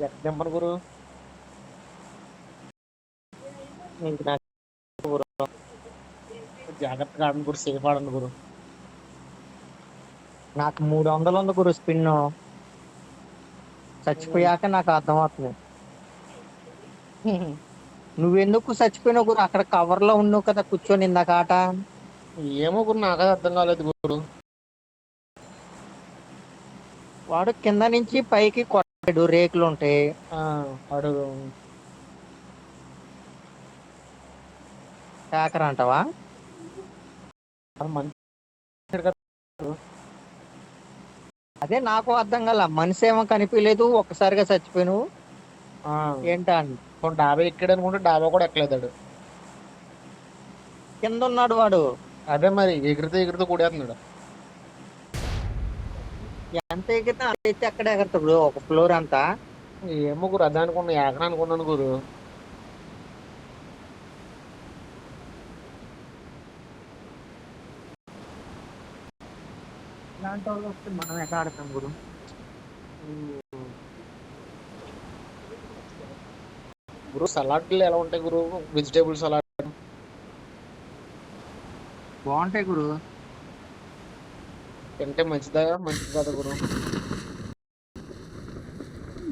ఎక్కడ దింపను గురు? ఇంక నాకు గురు జాగ్రత్తగా ఆడండి గురు, సేఫ్ ఆడండి గురు. నాకు 300 ఉంది గురు స్పిన్. చచ్చిపోయాక నాకు అర్థం అవుతుంది. నువ్వెందుకు చచ్చిపోయినావు గురు? అక్కడ కవర్ లో ఉన్నావు కదా కూర్చొని ఇందాక ఆట. ఏమో గురు, నాకది అర్థం కాలేదు గురు. వాడు కింద నుంచి పైకి కొట్టాడు, రేకులు ఉంటాయి. ఆ వాడు హ్యాకర్ అంటావా? మంచి కదా గురు. అదే నాకు అర్థం కాల. మనిషి ఏమో కనిపించలేదు, ఒక్కసారిగా చచ్చిపోయినావు ఆ ఏంటా అని. డాబా ఎక్కాడు అనుకుంటే డాబా కూడా ఎక్కలేదాడు. కింద ఉన్నాడు వాడు. అదే మరి ఎగిరితే ఎగిరితే కూడేస్తున్నాడు. ఎంత ఎగిరితే అంత ఎత్తి ఎక్కడ ఎగరతాడు ఒక ఫ్లోర్ అంతా. ఏమో గురు, అదే అనుకున్నా, ఎకరా అనుకున్నాను గురు. ఇలాంటి వాళ్ళు వస్తే మనం ఎక్కడ ఆడతాం గురు? గురు సలాడ్లు ఎలా ఉంటాయి గురు? వెజిటేబుల్ సలాడ్ బాగుంటాయి గురు. తింటే మంచిదా, మంచిది కదా గురు?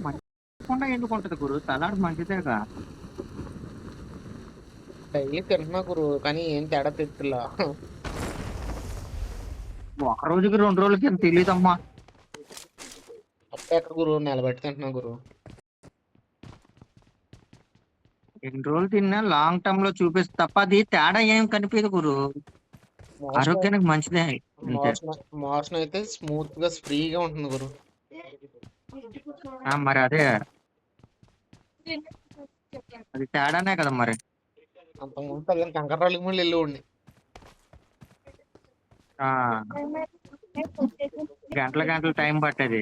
మంచిగా ఎందుకు ఉంటది గురు? సలాడ్ మంచిదేగా. డైలీ తింటున్నా గురు, కానీ ఏం తేడా తెచ్చిలా. ఒక రోజుకి 2 రోజులకి ఏం తెలియదమ్మా. అప్పుడే ఎక్కడ గురు, నిలబెట్టి తింటున్నా గురు. 2 రోజులు తిన్నా లాంగ్ టర్మ్ లో చూపిస్తుంది తప్ప అది తేడా ఏం కనిపించదు గురు. మోషన్ ఆరోగ్యానికి మంచిదే అంతే. మోషన్ మోషన్ అయితే స్మూత్ గా ఫ్రీగా ఉంటుంది గురు. మరి అదే, అది తేడానే కదా మరి. అంతకుముందు తగిన కంకర్రాళ్ళకి మళ్ళీ వెళ్ళి ఆ గంటల గంటల టైం పట్టేది.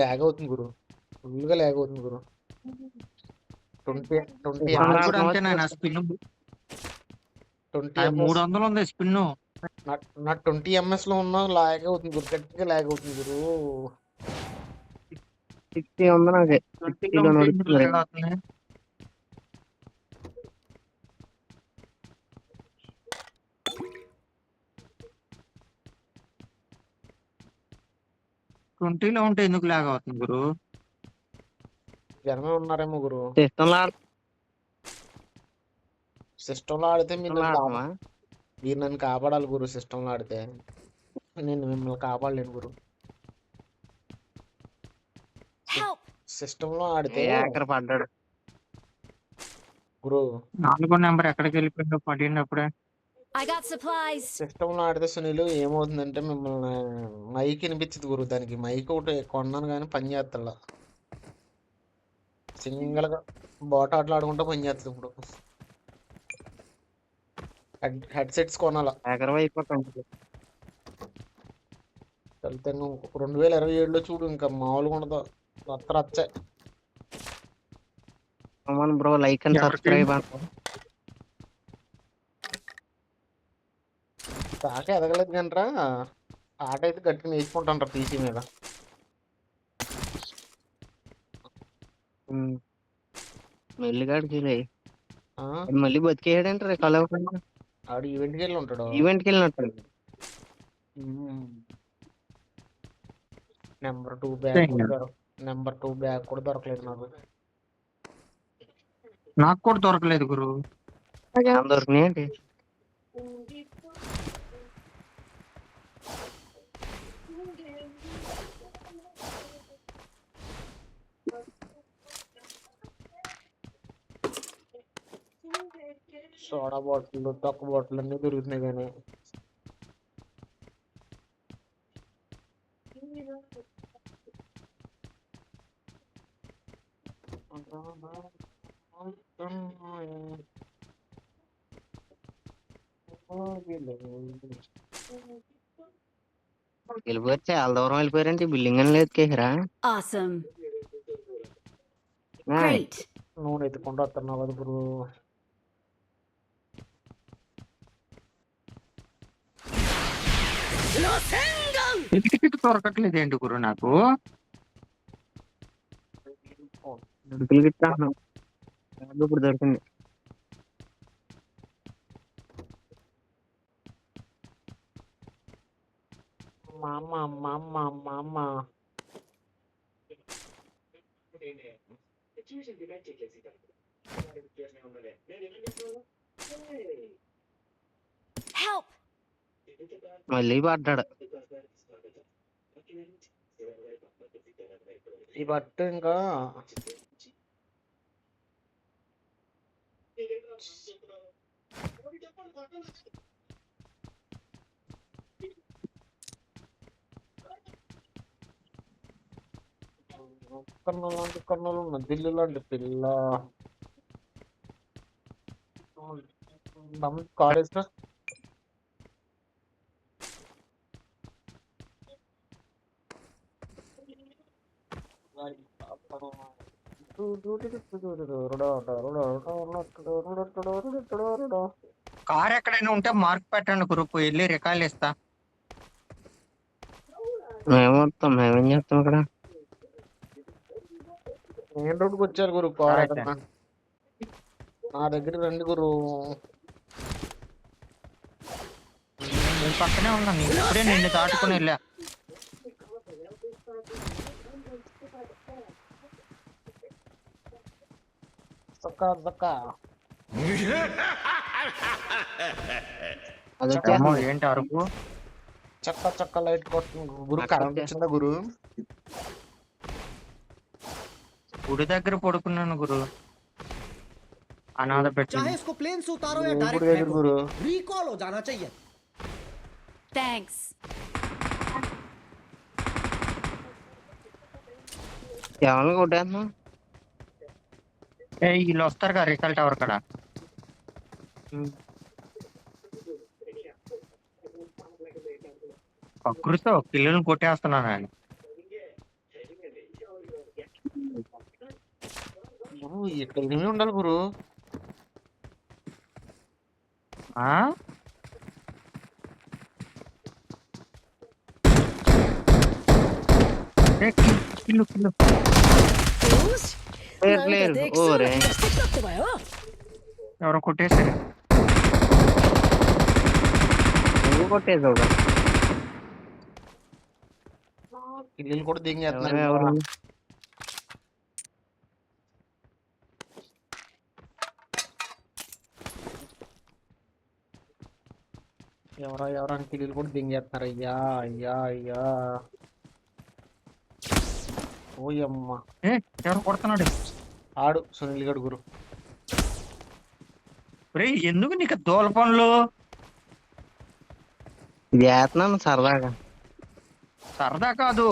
లాగ్ అవుతుంది గురు, ఫుల్ గా లాగ్ అవుతుంది గురు. 20 వాళ్ళు ఎంఎస్ కూడా అంతేనా? నా స్పిన్ 20 ఎంఎస్ 300 ఉంది స్పిన్. నా 20 ఎంఎస్ లో ఉన్న లాగ్ అవుతుంది గురు, గట్టిగా లాగ్ అవుతుంది గురు. 60 ఉంది నాకు. 60 లో నడుస్తుంది. 20లో ఉంటే ఎందుకు లాగ్ అవుతుంది గురు? జనమే ఉన్నారేమో గురు. సిస్టమ్ లో ఆడితే ఆడుతున్నావా? మీరు నన్ను కాపాడాలి గురు. సిస్టమ్ లో ఆడితే నేను మిమ్మల్ని కాపాడలేను గురు. సిస్టమ్ లో ఆడితే హ్యాకర్ పడ్డాడు. గురు, 4 నెంబర్ ఎక్కడికి వెళ్ళిపోయిందో పడినప్పుడే. I got supplies. సిస్టమ్ లో ఆడితే సునీలు ఏమవుతుందంటే మిమ్మల్ని మైక్ వినిపించదు గురు. దానికి మైక్ ఒకటి కొన్నాను కానీ పని చేస్తా. సింగిల్ గా బాట్ ఆటలు ఆడుకుంటే పని చేస్తుంది ఇప్పుడు. హెడ్ సెట్స్ కొనాలా. హ్యాకర్ అయిపోతాం. వెళ్తే 2027లో చూడు, ఇంకా మామూలుగా ఉండదు. రచ్చే. కమాన్ బ్రో, లైక్ అండ్ ఎవరికి? సబ్స్క్రైబ్. దాకా ఎదగలేదు కంట్రా. ఆట అయితే గట్టిగా నేర్చుకుంటాను పీసీ మీద. మెల్లిగాడికి ఆ మళ్ళీ బతికేయడంటారు కల ఆడు ఈవెంట్కి వెళ్ళి ఉంటాడు. ఈవెంట్కి వెళ్ళినట్టు. నెంబర్ 2 బ్యాగ్ కూడా దొరకలేదు నాకు. నాకు కూడా దొరకలేదు గురు. దొరికినాయండి. సోడా బాటిల్, తొక్క బాటిల్ అన్ని దొరుకుతున్నాయి కానీ వెళ్ళిపోయారు, చాలా దూరం వెళ్ళిపోయారంటే బిల్డింగ్ అని లేదు కేసరా. Awesome. Great. నూనె ఎత్తుకుంటూ వస్తున్నావు కదా గురు. టికెట్ దొరకట్లేదు ఏంటి గురు నాకు? ఉడుకులు గిట్ట ఇప్పుడు దొరికింది. మామ మామ మామ Help! మళ్ళీ పడ్డాడు. ఈ బట్టు ఇంకా కర్నూలు లాంటి కర్నూలు ఉన్న దిల్లు లాంటి పిల్ల కాలేజ్ కార్ ఎక్కడైనా ఉంటే మార్క్ పెట్టండి గురు, వెళ్ళి రికార్డులు ఇస్తా. మేమొస్తాం, మేమేం చేస్తాం ఇక్కడ? మెయిన్ రోడ్కి వచ్చారు గురు కార్ ఎక్కడ నా దగ్గర రండి గురు. నేను పక్కనే ఉన్నాను, ఇప్పుడే నిన్ను దాటుకుని వెళ్ళా. అది ఏమో, వచ్చేస్తుంది. ఏంటి అరుపు? చక్క చక్క లైట్ కొట్టు గురు. కరెంట్ వచ్చిందా గురు? గుడి దగ్గర పడుకున్నాను గురు, అనాథ పెట్టి. चाहे इसको प्लेन से उतारो या గుడి डायरेक्ट దగ్గర फेंको, గురు. रिकॉल हो जाना चाहिए। Thanks. ఎవరిని కొట్టేస్తున్నాం? వీళ్ళు వస్తారు కదా రికల్ టవర్ కాడ. ప్రకృతితో పిల్లల్ని కొట్టేస్తున్నాను నేను. గురు ఇక్కడ ఎనిమిది ఉండాలి గురు. ఆ కిల్లు కిల్లు. లేరు ఓరే, ఎవరో కొట్టేసారు. నువ్వు కొట్టేసావు. పిల్లలు కూడా ఎవరు దింగేస్తున్నారు. ఎవరని పిల్లలు కూడా దింగేస్తున్నారు. అయ్యా అయ్యా అయ్యా ఓయమ్మ. ఎవరు కొడుతున్నాడు? ఆడు సునీల్ గడ్ గురు. ఎందుకు నీకు దోల పనులు? ఇది వేస్తున్నాను సరదాగా. సరదా కాదు,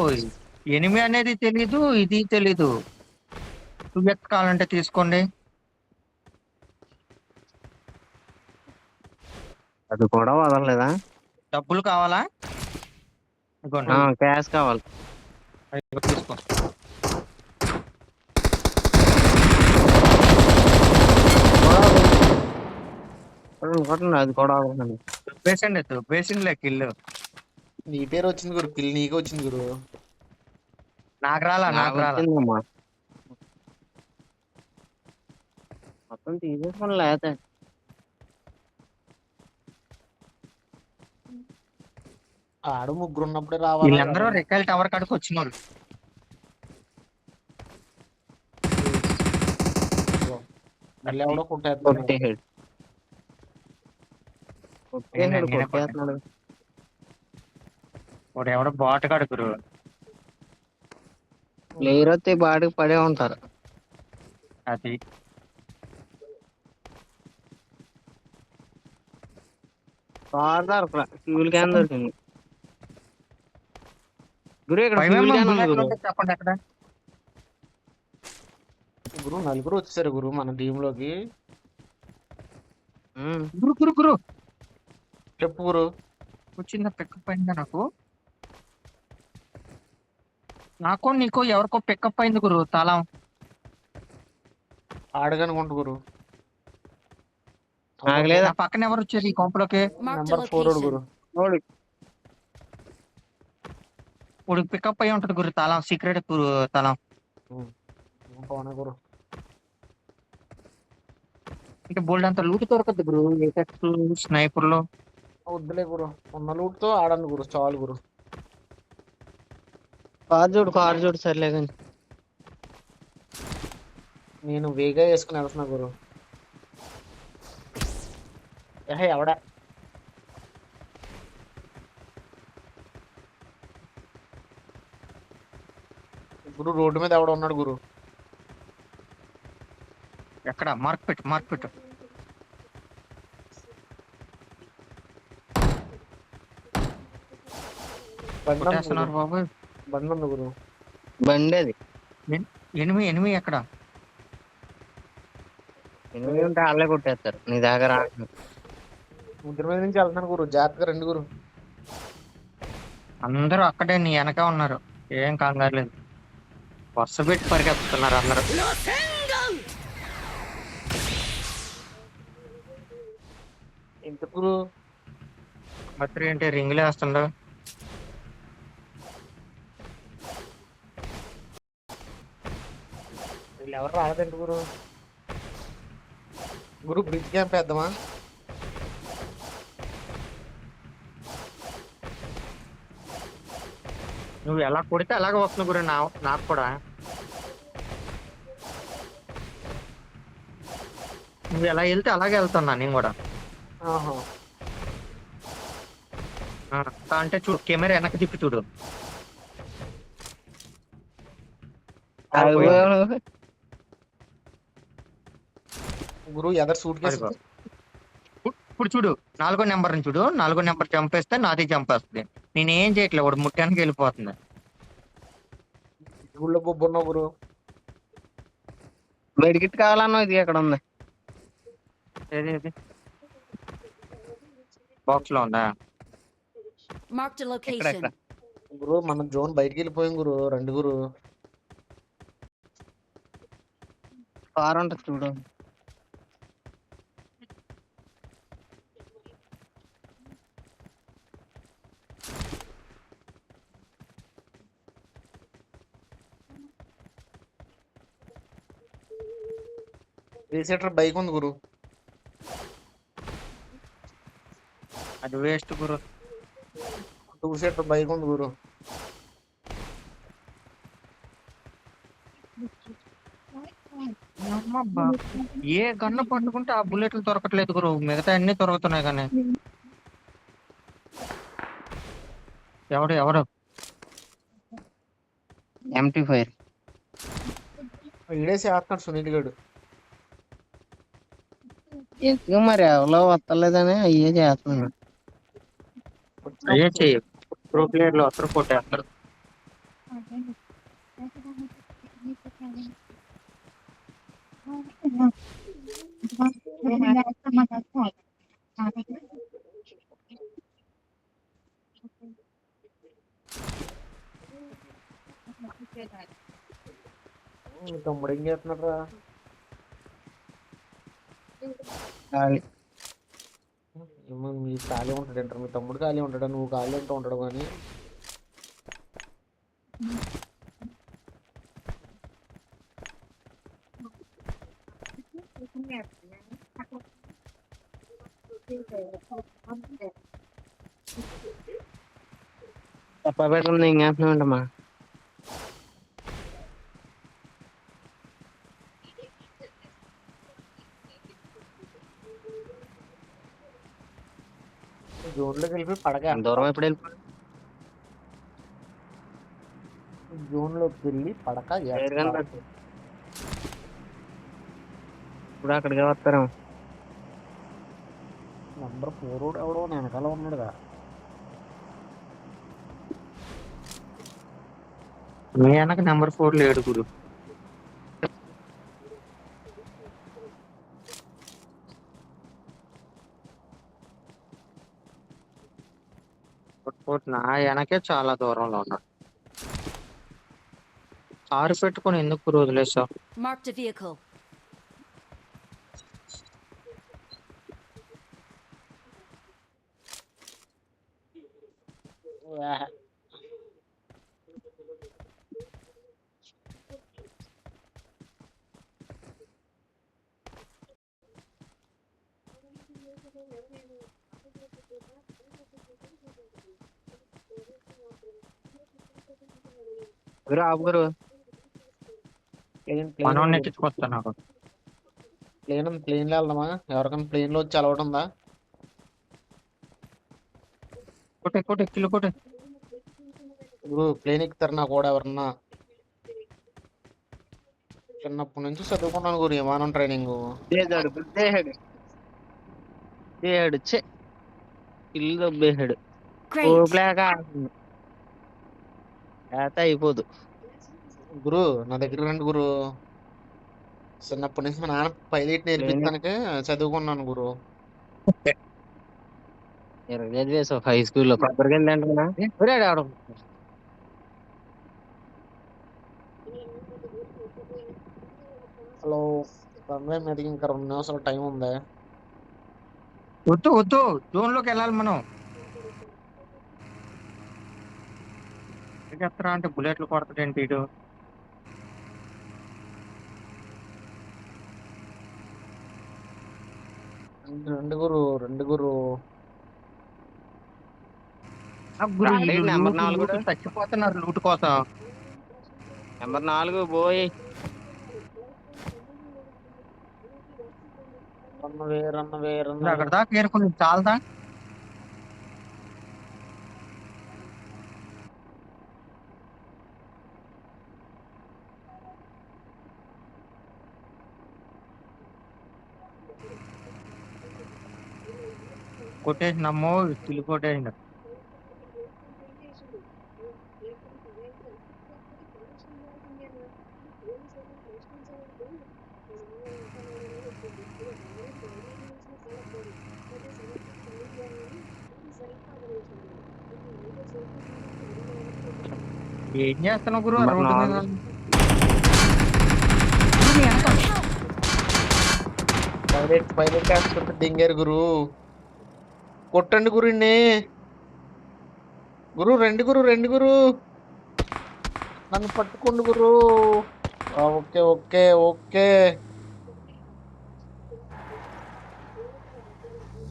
ఎనిమి అనేది తెలీదు, ఇది తెలీదు. నువ్వు ఎక్కాలంటే తీసుకోండి. అది కూడా వదలలేదా? డబ్బులు కావాలా? ఇదిగోండి. క్యాష్ కావాలి. ఇదిగో తీసుకో. కొట్టండి, అది కూడా వదలండి. దుబ్బేసిండిలే కిల్లు. నీ పేరు వచ్చింది గురు, పిల్లి నీకే వచ్చింది గురు. నాకు రాలా. వచ్చిందమ్మా, మొత్తం తీసేసుకుని లేతే. ఆడు ముగ్గురు ఉన్నప్పుడే రావాలి. వీళ్ళందరూ రికల్ టవర్ కాడికి వచ్చినారు. మళ్ళీ ఎవడో కొట్టేస్తున్నాడు. కొట్టేసాడు. కొట్టేస్తున్నాడు. వాడు ఎవడో బాట కడుకురు. ప్లేయర్ వస్తే బాడికి పడే ఉంటారు. అది ఫ్యూల్ క్యాన్ దొరికింది గురు. ఇక్కడ ఫ్యూల్ క్యాన్ ఉంది గురు. చెప్పండి ఎక్కడ? గురు నలుగురు వచ్చేసారు గురు మన టీమ్ లోకి. గురు గురు గురు చెప్పు గురు. వచ్చిందా? పికప్ అయిందా? నాకు నీకు ఎవరికో పికప్ అయింది గురు. తలం ఆడగనుకుంటు గురు. ఆగలేదా? నా పక్కన ఎవరు వచ్చారు ఈ కొంపలోకి? Marked a number 4 location. గురు. ఇప్పుడు పికప్ అయి ఉంటది గురు తలం సీక్రెట్ గురు తలం. పోనీ గురు. ఇంకా బోల్డ్ అంత లూట్ దొరకద్దు గురు ఏటెక్స్ స్నైపర్లు. వద్దులే గురు, ఉన్న లూట్తో ఆడండి గురు, చాలు గురు. కారు చూడు సర్లే కానీ. నేను వేగా వేసుకుని వెళ్తున్నా గురు. ఎవడా గురు? రోడ్డు మీద ఎవడ ఉన్నాడు గురు? ఎక్కడ మార్క్ పెట్టు బండి ఉంది గురు, కొట్టేస్తున్నారు బాబు. బండి ఉంది గురు. బండి అది ఎనిమి ఎక్కడ? ఎనిమిది ఉంటే వాళ్ళే కొట్టేస్తారు నీ దగ్గర. ముద్ర మీద నుంచి వెళ్తున్నాను గురు, జాగ్రత్తగా రండి గురు. అందరూ అక్కడే నీ వెనక ఉన్నారు, ఏం కంగారు లేదు. వరుస పెట్టి పరిగెత్తుతున్నారు అందరూ. ఎంత గురు? బర్త్డే ఏంటి రింగులే వేస్తుండవు? వీళ్ళు ఎవరు రాలేదండి గురు. గురు బ్రిడ్జ్ క్యాంప్ వేద్దామా? నువ్వు ఎలా కొడితే అలాగే వస్తుంది గురు, నాకు కూడా. నువ్వు ఎలా వెళ్తే అలాగే వెళ్తున్నా నేను కూడా. ఆహా. అంటే చూడు కెమెరా వెనక్కి తిప్పి చూడు. గురు ఎదర్ సూట్ కేసు. ఇప్పుడు చూడు 4వ నెంబర్ ని చూడు, 4వ నెంబర్ చంపేస్తే నాది చంపేస్తుంది. నేనేం చేయట్లేదు, వాడు ముట్టానికి వెళ్ళిపోతుంది. గుళ్ళో బొబ్బు ఉన్నావు గురు. మెడికిట్ కావాలన్నా ఇది ఎక్కడ ఉంది? ఏది బాక్స్ లో ఉందా? Marked a ఎక్కడ location. గురు మనం జోన్ బయటికి వెళ్ళిపోయాం గురు, రండి గురు. కారు ఉంటుంది చూడు. రీసెటర్ బైక్ ఉంది గురు. అది వేస్ట్ గురు. 2 సీటర్ బైక్ ఉంది గురు. ఏ గన్ను పట్టుకుంటే ఆ బుల్లెట్లు దొరకట్లేదు గురు, మిగతా అన్ని దొరుకుతున్నాయి కానీ. ఎవడు MT5 ఇడే చేస్తున్నాడు సునీల్ గడు. ఎందుకు మరి ఎవరో వస్తలేదని అయ్యే చేస్తున్నాడు. అయ్యే చెయ్యి, ప్రో ప్లేయర్లు అసలు కొట్టేస్తారు. మీ తమ్ముడు ఏం చేస్తున్నాడు రా? మీ ఖాళీ ఉంటాడు, మీ తమ్ముడు ఖాళీ ఉంటాడా? నువ్వు ఖాళీ ఉంటూ ఉంటాడు కానీ. చెప్పబెట్టండి ఇంకేస్తున్నామంటమ్మా. జోన్లోకి వెళ్ళిపోయి పడగా. దూరం ఎప్పుడు వెళ్ళిపోయి జోన్లోకి వెళ్ళి పడక ఇప్పుడు అక్కడికి వస్తారేమో. నంబర్ 4 ఎవడో వెనకాల ఉన్నాడుగా. మీ వెనక నెంబర్ 4 లేడు గురు. నా వెనకే చాలా దూరంలో ఉన్నాడు. కారు పెట్టుకుని ఎందుకు వదిలేసావు? Marked a vehicle. గురు ఆపు గురు. ప్లేన్ ప్లేన్ మనోడిని ఉంది గురు. ఎక్కించుకొస్తా నాకు. ప్లేన్లో వెళ్దామా? ఎవరికైనా ప్లేన్లో వచ్చి అలవాటు ఉందా? కొట్టే కొట్టే కిలో కొట్టే. గురు ప్లేన్ ఎక్కుతారు నా కూడా ఎవరన్నా? చిన్నప్పటి నుంచి చదువుకున్నాను గురు విమానం ట్రైనింగ్. దేహాడు దేహాడు దేహాడు చే ఇల్లు దొబ్బేసాడు. Great. ఓపిలేక అయిపోదు. గురు నా దగ్గర రండి గురు. చిన్నప్పటి నుంచి మా నాన్న పైలట్ నేర్పించడానికి చదువుకున్నాను గురు. చదివేసావు హై స్కూల్లో కొబ్బరిగా వెళ్ళంటున్నా. హలో, రన్వే మీదకి ఇంకా 2 నిమిషాలు టైం ఉంది. వద్దు వద్దు, జోన్ లోకి వెళ్ళాలి మనం. చెప్తారా అంటే బుల్లెట్లు కొడతాడేంటి ఇటు? రెండు గురు, రెండు గురు. ఆ గురు రాలేడు వీళ్ళు నెంబర్ లూటు 4 లూటు చచ్చిపోతున్నారు లూటు కోసం. నెంబర్ 4 బోయ్. రన్నవే రన్నవే ఇది రన్నవే. అక్కడ దాకా ఏరుకుంది చాలదా? కొట్టేసినమ్మో, పిల్లి కొట్టేసిండు. ఏం చేస్తున్నావు గురు ఆ నెంబర్ రోడ్డు మీద? 4 పైలట్ పైలట్ వేస్తుంటే దింగారు గురు. కొట్టండి గురుని. గురు రెండు గురు, రెండు గురు. నన్ను పట్టుకోండి గురు. Okay okay okay.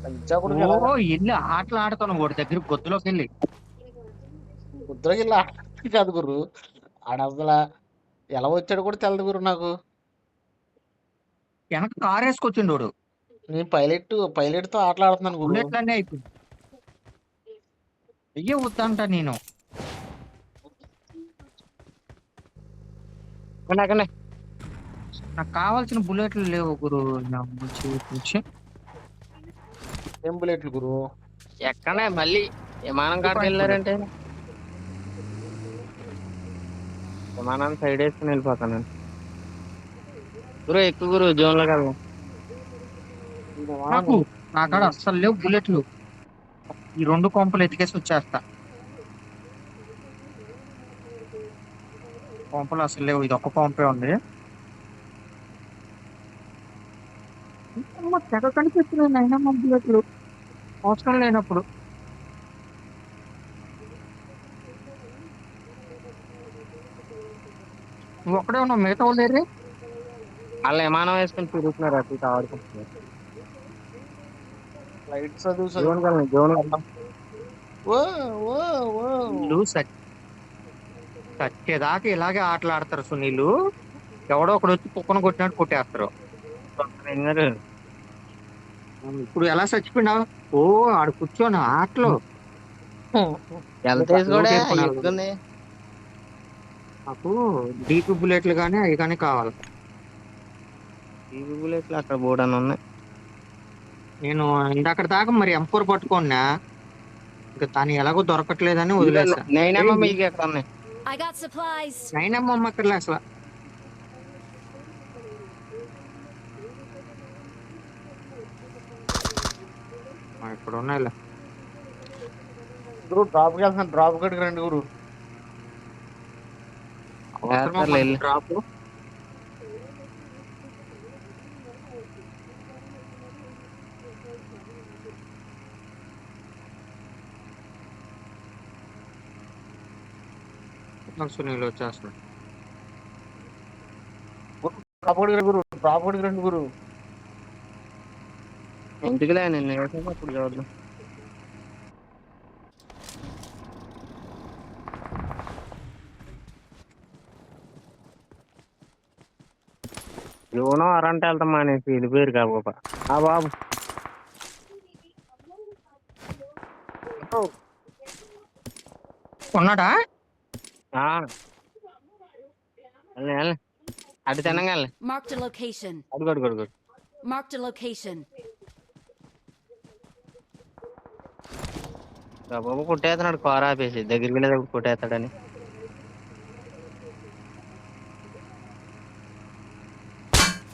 పంచాకుడికి ఎలా ఓ వెళ్ళి ఆటలు ఆడుతున్నావు వాడి దగ్గర గొద్దులోకి వెళ్ళి. ముద్రకి వెళ్ళి కాదు గురు. ఆడ అసలు ఎలా వచ్చాడు కూడా తెలదు గురు నాకు. వెనక కారు వేసుకొచ్చిండు వాడు. నేను పైలట్ తో ఆటలాడుతున్నాను గురు. బుల్లెట్లు అన్నీ అయిపోయింది. అయ్యే వద్దంట నేను. నాకు కావాల్సిన బుల్లెట్లు లేవు గురు. నా నుంచి ఏం బుల్లెట్లు గురు? ఎక్కడే మళ్ళీ విమానం కాడికి వెళ్ళారంటే విమానాన్ని సైడ్ వేసుకుని వెళ్ళిపోతాను గురు. ఎక్కువ గురు జోన్ లో కదా. నాకు నా కాడ అస్సలు లేవు బుల్లెట్లు. ఈ 2 కొంపలు ఎతికేసి వచ్చేస్తా. కొంపలు అసలు లేవు, ఇది ఒక్క కొంపే ఉంది. తెగ కనిపిస్తున్నాయి అయినా మా బుల్లెట్లు అవసరం లేనప్పుడు. నువ్వు ఒక్కడే ఉన్నావు, మిగతా వాళ్ళు లేరే? వాళ్ళ విమానం వేసుకుని తిరుగుతున్నారు అటు ఇటు ఆడుకుంటున్నారు. లైట్ చదువు జోన్ చదువు. కదా జోన్ కదా. ఓ ఓ ఓ. వీళ్ళు సచ్చేదాకా ఇలాగే ఆటలు ఆడతారు సునీలు. ఎవడో ఒకడు వచ్చి కుక్కను కొట్టినట్టు కొట్టేస్తారు. ఇప్పుడు ఎలా చచ్చిపోయినావు? ఓ ఆడు కూర్చోను ఆటలో. వెళ్తేసి కూడా లోటేసుకుని ఎక్కుంది. నాకు డీపీ బుల్లెట్లు కానీ అవి కానీ కావాలి. టీవీ బుల్లెట్లు అక్కడ బోర్డు అని ఉన్నాయి. నేను ఇందాక దాకా మరి M4 పట్టుకున్నా, ఇంకా తను ఎలాగో దొరకట్లేదని వదిలేసా. నేనేమో మీకు ఎక్కడ ఉన్నాయి. I got supplies. నైనమ్మ అమ్మక్కర్లే అసలు. ఇప్పుడు ఉన్నాయిలే. గురు డ్రాప్ కి వెళ్తున్నాను. డ్రాప్ గడికి రండి గురు. అవసరమా వేస్తారులే మనకి డ్రాప్? సునీల్ వచ్చేస్తున్నాడు. డ్రాప్ గడికి రండి గురు. డ్రాప్ గడికి రండి గురు. ఎందుకులే నిన్ను వేసేటప్పుడు చూద్దాం. యోనో అరంటే వెళ్తాం అనేసి వెళ్ళిపోయారు కాబోపా. ఆ బాబు ఉన్నాడా? ఆ, వెళ్ళి అటు తినంగా వెళ్ళి Marked a location. అడుగు అడుగు అడుగు. Marked a location. బాబు కొట్టేస్తున్నాడు కారు ఆపేసి, దగ్గరికి వెళ్ళేటప్పుడు కొట్టేస్తాడని.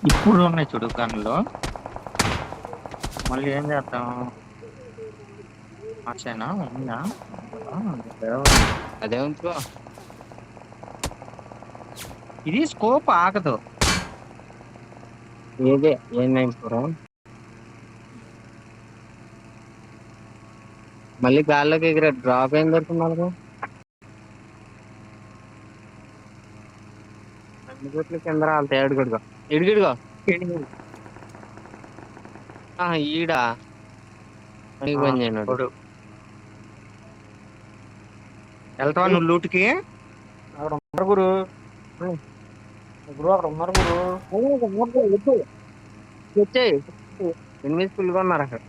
ఇప్పుడు ఉన్నాయి చూడు గన్లు. మళ్ళీ ఏం చేద్దాం? మార్చేనా ఉందా? అదే ఉంచుకో. ఇది స్కోప్ ఆగదు. ఏదే ఏం నైపురా మళ్ళీ గాల్లోకి ఎగిరా డ్రాప్ ఏం దొరుకుతుంది మనకు? అన్ని కోట్ల కింద రాలితే ఎడుగుడుగా ఎడుగుడుగా ఈడా పనికి పని చేయనాడు. ఇప్పుడు వెళ్తావా నువ్వు లూట్కి? అక్కడ ఉన్నారు గురు. గురు అక్కడ ఉన్నారు గురు. వచ్చాయి ఎనిమిది ఫుల్గా ఉన్నారు అక్కడ.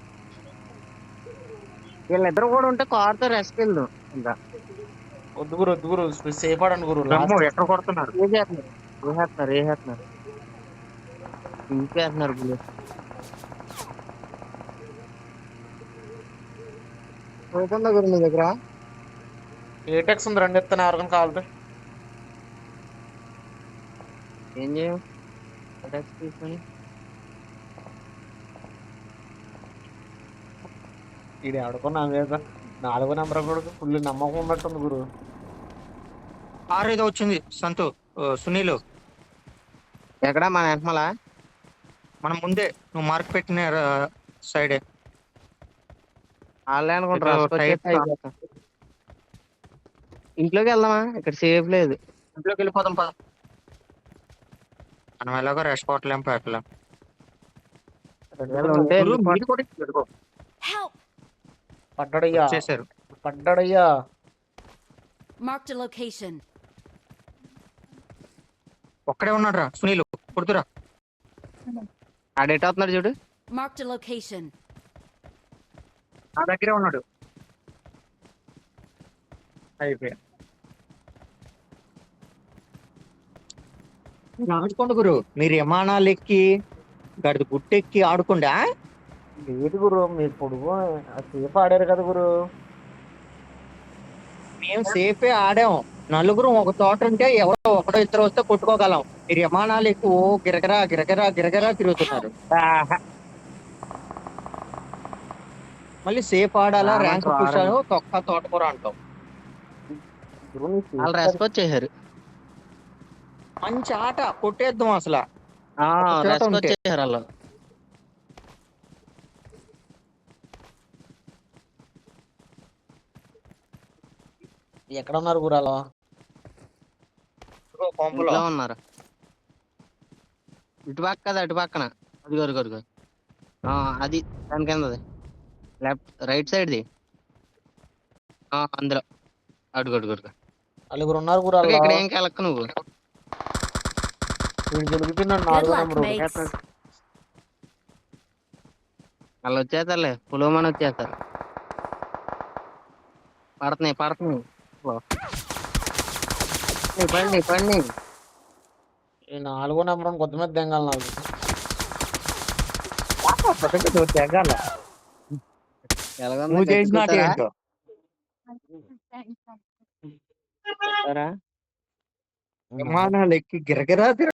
వీళ్ళిద్దరు కూడా ఉంటే కారుతో రెస్ట్ వెళ్దాం. ఇంకా వద్దు గురు వద్దు గురు, సేఫ్ ఆడండి గురు. రమ్ము ఎక్కడ కొడుతున్నారు? వేసేస్తున్నారు ఇంకేస్తున్నారు గుళ్ళు. పోతుందా గురు మీ దగ్గర? ఏటెక్స్ ఉంది, రెండు ఇస్తాను ఎవరికైనా కావాలి. ఏం చేయం తీసుకొని ఇది ఆడుకున్నా మీద 4వ నెంబర్ కూడా ఫుల్ నమ్మకం ఉన్నట్టుంది గురు. కారు ఏదో వచ్చింది సంతు. సునీల్ ఎక్కడ మన వెనకమల మనం ముందే నువ్వు మార్క్ పెట్టిన సైడే. వాళ్ళే అనుకుంటారు. ఏదో టైర్ ఇంట్లోకి వెళ్దామా? ఇక్కడ సేఫ్ లేదు. ఇంట్లోకి వెళ్ళిపోదాం పద. మనం ఎలాగో రెస్ట్ పోవట్లేం పెట్టలేం. ఉంటే గురు, మీరు కూడా ఇదిగో Help! పడ్డాడయ్యా వచ్చేసారు. పడ్డాడయ్యా. Marked a location. ఒక్కడే ఉన్నాడు రా సునీల్, కొడుతురా. ఆడేట అవుతున్నాడు చూడు. Marked a location. నా దగ్గరే ఉన్నాడు. అయిపోయా. ఆడుకోండి గురు, మీరు విమానాలు ఎక్కి గడిది గుట్టెక్కి ఆడుకోండి. లేదు గురు, మీరు పొడుగు సేఫ్ ఆడారు కదా గురు. మేము సేఫే ఆడాం. నలుగురు ఒక తోట ఉంటే ఎవరో ఒకటో ఇద్దరు వస్తే కొట్టుకోగలం. మీరు విమానాలు ఎక్కువ గిరగరా గిరగరా గిరగరా తిరుగుతున్నారు. మళ్ళీ సేఫ్ ఆడాలా, ర్యాంక్ పుషాలు తొక్క తోటకూర అంటాం. వాళ్ళు రెస్క్ వచ్చేసారు. మంచి ఆట, కొట్టేద్దాం అసలు. రెస్క్ వచ్చేసారు వాళ్ళు. ఎక్కడ ఉన్నారు గురు అలా? ఇంట్లో ఉన్నారు. ఇటు పక్క కదా, అటు పక్కన అది గరుగరుగు. అది దాని కిందది లెఫ్ట్ రైట్ సైడ్ ది. అందులో అడుగడుగురుగా నలుగురు ఉన్నారు గురు అలా. ఇక్కడ ఏం కెలక్క నువ్వు. వీడు గెలుగుతున్నాడు Good 4వ luck, నెంబరు. mates. వాళ్ళు వచ్చేస్తారులే, పులోమని వచ్చేస్తారు. పడుతున్నాయి పండి. ఈ 4వ నెంబర్ కొత్త మీద దెంగాలి నాకు. నువ్వు చేసినట్టు ఏంటో. విమానాలు ఎక్కి గిరగిరా